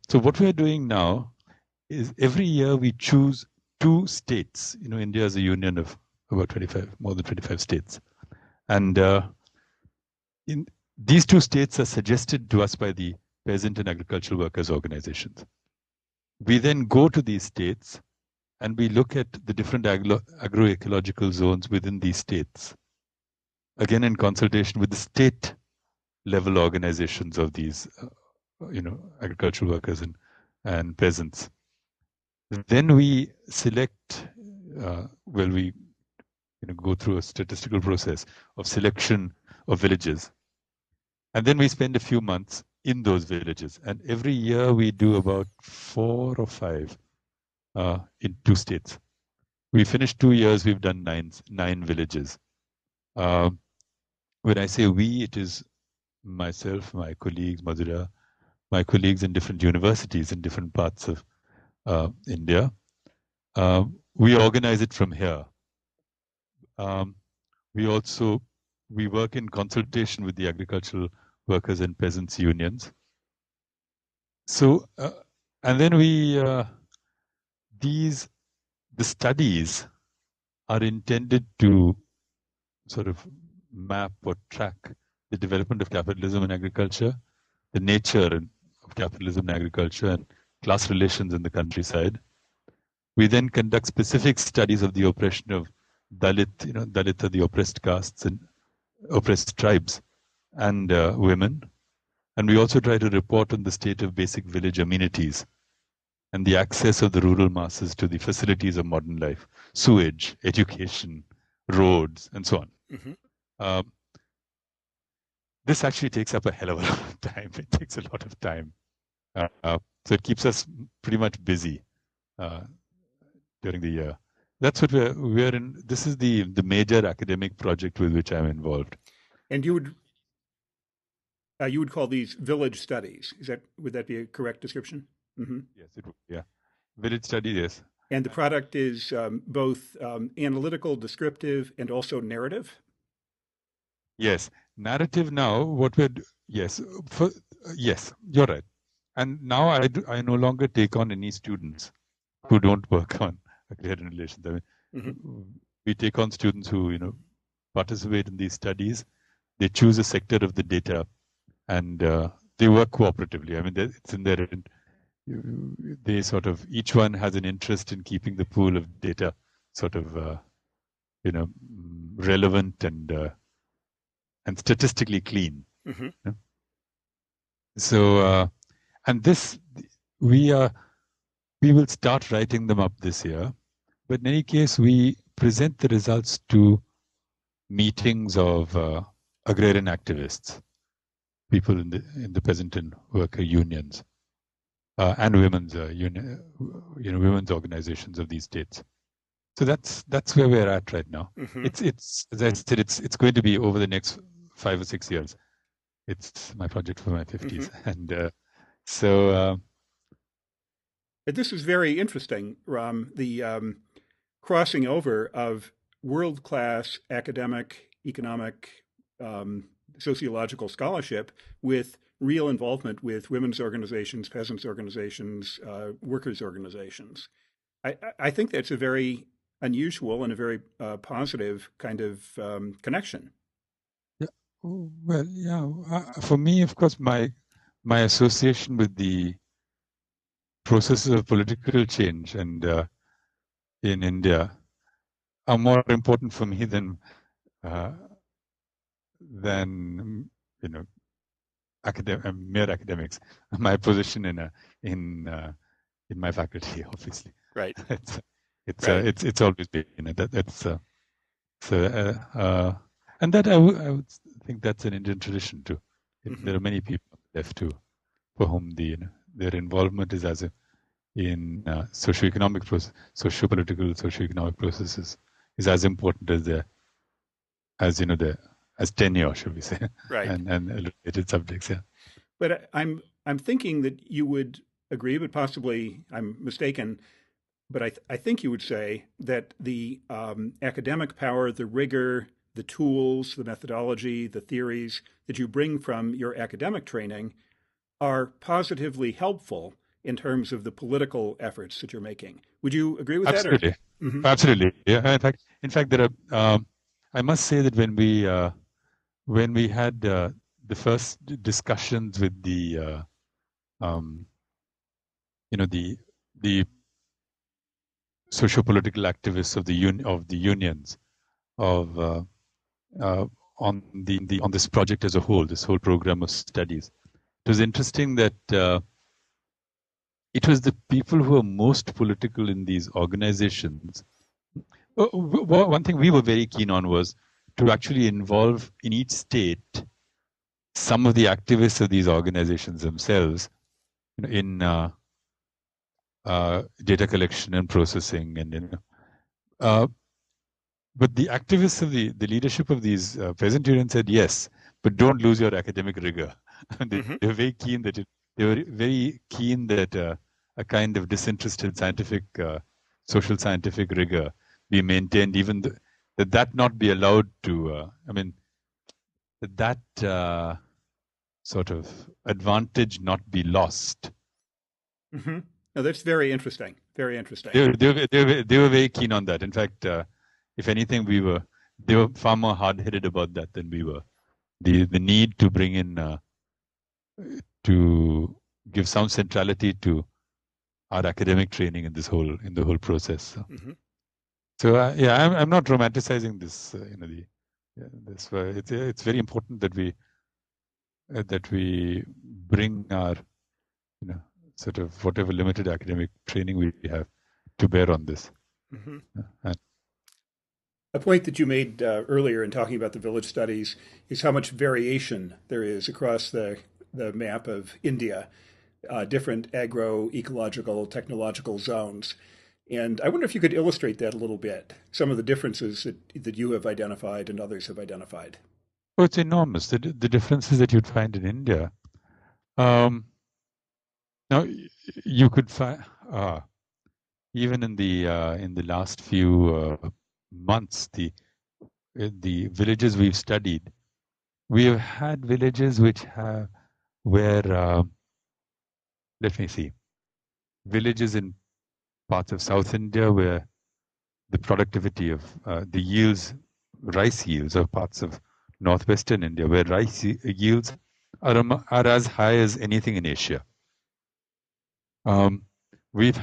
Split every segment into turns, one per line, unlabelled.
So what we're doing now is every year we choose two states. India is a union of about 25, more than 25 states. And in these two states are suggested to us by the peasant and agricultural workers organizations. We then go to these states and we look at the different agroecological zones within these states, again in consultation with the state level organizations of these agricultural workers and peasants. Then we select, we go through a statistical process of selection of villages. And then we spend a few months in those villages. And every year we do about 4 or 5 in 2 states. We finished 2 years, we've done nine villages. When I say we, it is myself, my colleagues, Madhura, my colleagues in different universities in different parts of India. We organize it from here. We work in consultation with the agricultural workers and peasants unions. So, and then the studies are intended to sort of map or track the development of capitalism in agriculture, the nature of capitalism in agriculture, and class relations in the countryside. We then conduct specific studies of the oppression of Dalit, Dalit are the oppressed castes and oppressed tribes, and women. And we also try to report on the state of basic village amenities and the access of the rural masses to the facilities of modern life, sewage, education, roads, and so on. Mm-hmm. This actually takes up a hell of a lot of time. It takes a lot of time. So it keeps us pretty much busy during the year. That's what we're in. This is the major academic project with which I'm involved.
And you would call these village studies. Would that be a correct description?
Mm-hmm. Yes, it would. Yeah, village study. Yes.
And the product is both analytical, descriptive, and also narrative.
Yes, narrative. Now, yes, yes, you're right. And now I no longer take on any students who don't work on agrarian relations. I mean, mm-hmm. We take on students who participate in these studies. They choose a sector of the data, and they work cooperatively. I mean, it's in their. They sort of, each one has an interest in keeping the pool of data sort of relevant and statistically clean. Mm-hmm. So and this we will start writing them up this year, but in any case we present the results to meetings of agrarian activists, people in the peasant and worker unions, and women's women's organizations of these states. So that's where we're at right now. Mm-hmm. It's as I said, it's going to be over the next 5 or 6 years. It's my project for my 50s, mm-hmm. And so.
This is very interesting, Ram. The crossing over of world-class academic, economic, sociological scholarship with real involvement with women's organizations, peasants' organizations, workers' organizations. I think that's a very unusual and a very positive kind of connection.
Yeah. Well, yeah. For me, of course, my association with the processes of political change and in India are more important for me than mere academics. My position in my faculty, obviously.
Right.
It's always been that's and that I would think that's an Indian tradition too. Mm-hmm. There are many people left too for whom their involvement is in socio-economic process, socio-political, socio-economic processes is as important as tenure, should we say,
right,
and related subjects. Yeah.
But I'm thinking that you would agree, but possibly I'm mistaken. But I think you would say that the academic power, the rigor, the tools, the methodology, the theories that you bring from your academic training are positively helpful in terms of the political efforts that you're making. Would you agree with that? Or?
Absolutely.
Mm-hmm.
Absolutely. Yeah. In fact, there are. I must say that when we had the first discussions with the the socio-political activists of the unions of uh, on this project as a whole, this whole program of studies. It was interesting that it was the people who are most political in these organizations. One thing we were very keen on was to actually involve in each state some of the activists of these organizations themselves in data collection and processing, and but the activists of the leadership of these peasant unions said yes, but don't lose your academic rigor. they,
Mm-hmm.
they were very keen that they were very keen that a kind of disinterested scientific, social scientific rigor be maintained, even that not be allowed to. That sort of advantage not be lost.
Mm-hmm. No, that's very interesting. Very interesting.
They were very keen on that. In fact, if anything, they were far more hard-headed about that than we were. The need to bring in to give some centrality to our academic training in the whole process.
Mm-hmm.
So yeah, I'm not romanticizing this. This it's very important that we bring our sort of whatever limited academic training we have to bear on this.
Mm-hmm.
And
A point that you made earlier in talking about the village studies is how much variation there is across the map of India, different agro-ecological, technological zones. And I wonder if you could illustrate that a little bit, some of the differences that you have identified and others have identified.
oh, it's enormous, the differences that you'd find in India. Now, you could find even in the last few months, the villages we've studied, we have had villages which have where let me see, villages in parts of South India where the productivity of the yields, rice yields, or parts of northwestern India where rice yields are as high as anything in Asia. We've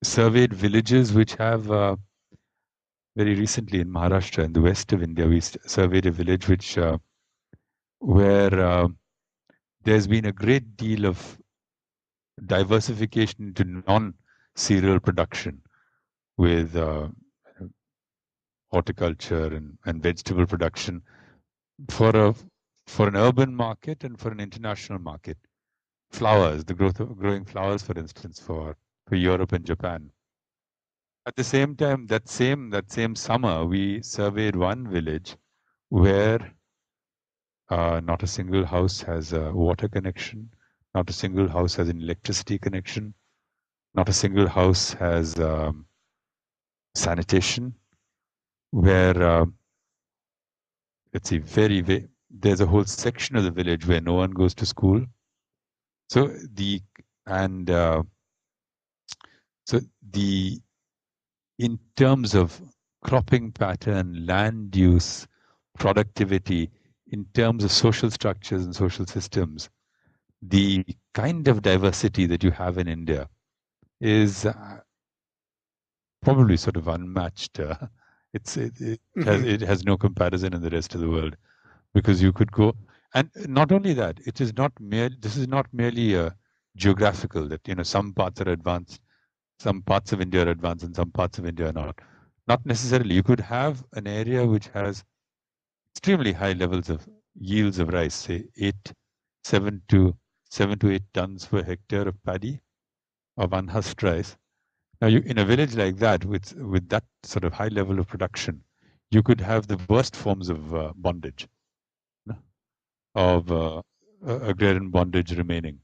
surveyed villages which have very recently in Maharashtra, in the west of India, we surveyed a village where there's been a great deal of diversification into non-cereal production with horticulture and vegetable production for an urban market and for an international market. Flowers, the growth of growing flowers, for instance, for Europe and Japan. At the same time, that same summer, we surveyed one village where not a single house has a water connection, not a single house has an electricity connection, not a single house has sanitation. Where let's see, there's a whole section of the village where no one goes to school. So and so the in terms of cropping pattern, land use, productivity, in terms of social structures and social systems, the kind of diversity that you have in India is probably sort of unmatched.
Mm-hmm.
It has no comparison in the rest of the world, because you could go, and not only that, this is not merely a geographical, that some parts are advanced, some parts of India are advanced, and some parts of India are not. Not necessarily. You could have an area which has extremely high levels of yields of rice, say 7 to 8 tons per hectare of paddy, of unhusked rice. Now, in a village like that, with that sort of high level of production, you could have the worst forms of bondage, of agrarian bondage remaining.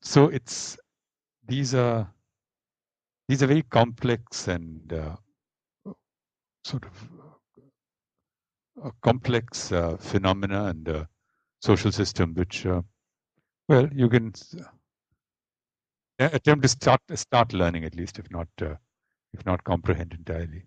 So these are very complex and sort of complex phenomena and social system, which well, you can attempt to start learning at least, if not comprehend entirely.